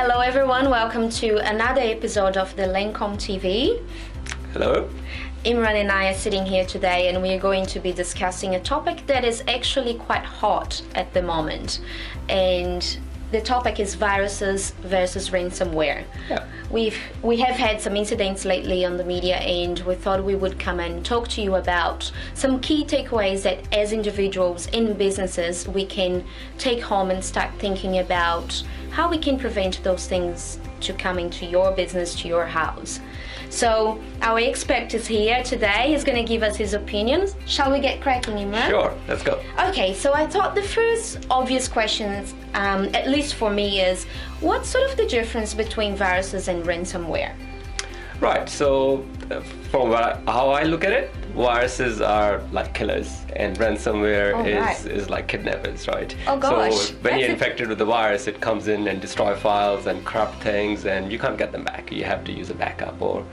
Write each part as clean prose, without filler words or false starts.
Hello everyone, welcome to another episode of the Lancome TV. Hello. Imran and I are sitting here today and we are going to be discussing a topic that is actually quite hot at the moment. And the topic is viruses versus ransomware. Yeah. We have had some incidents lately on the media and we thought we would come and talk to you about some key takeaways that as individuals in businesses we can take home and start thinking about how we can prevent those things to come into your business, to your house. So our expert is here today. He's going to give us his opinions. Shall we get cracking, Imran? Sure, let's go. Okay, so I thought the first obvious questions, at least for me, is what's sort of the difference between viruses and ransomware? Right, so from how I look at it, viruses are like killers and ransomware is like kidnappers, right? Oh gosh. So when you're infected with the virus, it comes in and destroy files and corrupt things and you can't get them back. You have to use a backup or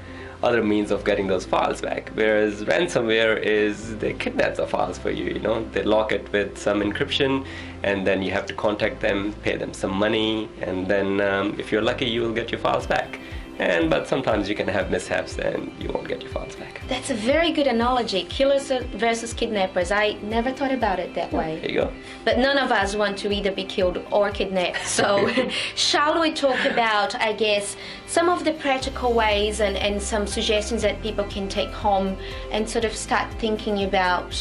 other means of getting those files back. Whereas ransomware is, they kidnap the files for you, they lock it with some encryption and then you have to contact them, pay them some money, and then if you're lucky you will get your files back. But sometimes you can have mishaps and you won't get your files back. That's a very good analogy, killers versus kidnappers. I never thought about it that way. There you go. But none of us want to either be killed or kidnapped. So shall we talk about, I guess, some of the practical ways and some suggestions that people can take home and sort of start thinking about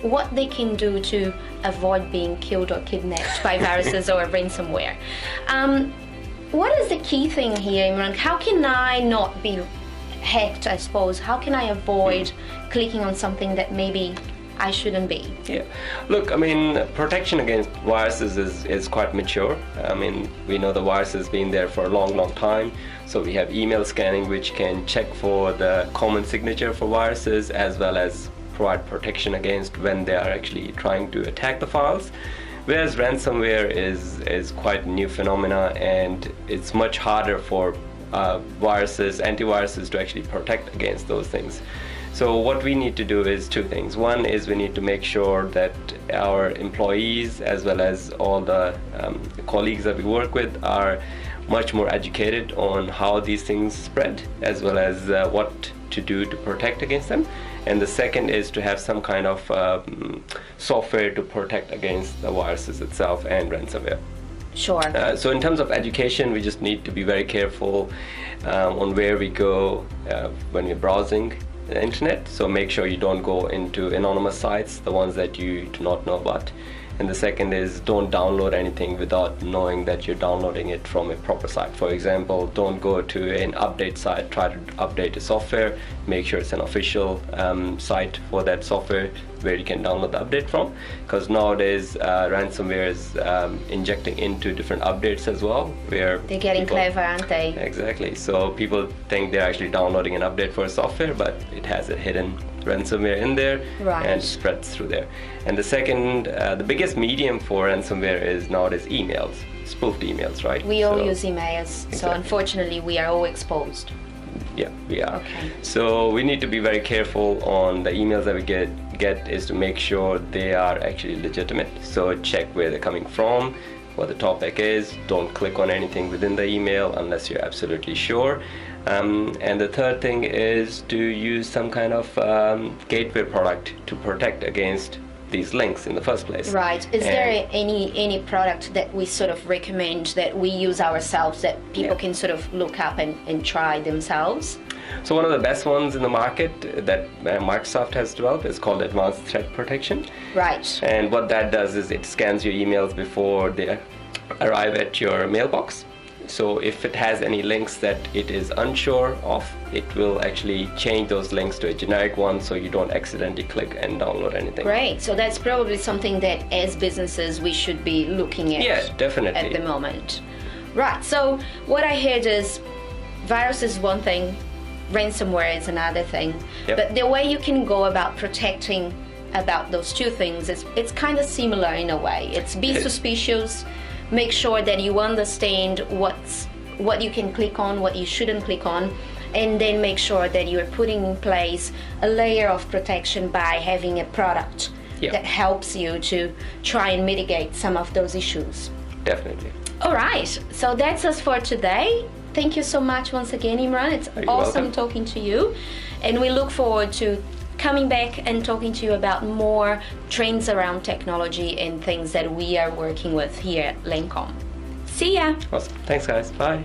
what they can do to avoid being killed or kidnapped by viruses or ransomware. What is the key thing here, Imran? How can I not be hacked, I suppose? How can I avoid clicking on something that maybe I shouldn't be? Yeah. Look, protection against viruses is quite mature. We know the virus has been there for a long time. So we have email scanning, which can check for the common signature for viruses, as well as provide protection against when they are actually trying to attack the files. Whereas ransomware is quite a new phenomena and it's much harder for antiviruses to actually protect against those things. So what we need to do is two things. One is we need to make sure that our employees as well as all the colleagues that we work with are much more educated on how these things spread as well as what to do to protect against them. And the second is to have some kind of software to protect against the viruses itself and ransomware. Sure. So in terms of education, we just need to be very careful on where we go when we're browsing the internet. So make sure you don't go into anonymous sites, the ones that you do not know about. And the second is don't download anything without knowing that you're downloading it from a proper site. For example, don't go to an update site, try to update a software, make sure it's an official site for that software where you can download the update from. Because nowadays ransomware is injecting into different updates as well. Where they're getting clever, aren't they? Exactly. So people think they're actually downloading an update for a software, but it has a hidden ransomware in there and spreads through there. And the second, the biggest medium for ransomware is nowadays emails, spoofed emails, right? We all use emails, exactly. So unfortunately we are all exposed. Yeah, we are. Okay. So we need to be very careful on the emails that we get is to make sure they are actually legitimate. So check where they're coming from, what the topic is. Don't click on anything within the email unless you're absolutely sure. And the third thing is to use some kind of gateway product to protect against these links in the first place. Right. Is there any product that we sort of recommend that we use ourselves that people can sort of look up and try themselves? So one of the best ones in the market that Microsoft has developed is called Advanced Threat Protection. Right. And what that does is it scans your emails before they arrive at your mailbox. So if it has any links that it is unsure of, it will actually change those links to a generic one so you don't accidentally click and download anything. Great. So that's probably something that as businesses we should be looking at. Yeah, definitely. At the moment. Right. So what I heard is virus is one thing, ransomware is another thing. Yep. But the way you can go about protecting about those two things is it's kind of similar in a way. It's be suspicious. Make sure that you understand what you can click on, what you shouldn't click on, and then make sure that you are putting in place a layer of protection by having a product that helps you to try and mitigate some of those issues. Definitely. All right, so that's us for today. Thank you so much once again, Imran. It's You're awesome welcome. talking to you, and we look forward to coming back and talking to you about more trends around technology and things that we are working with here at Lancome. See ya! Awesome. Thanks, guys. Bye.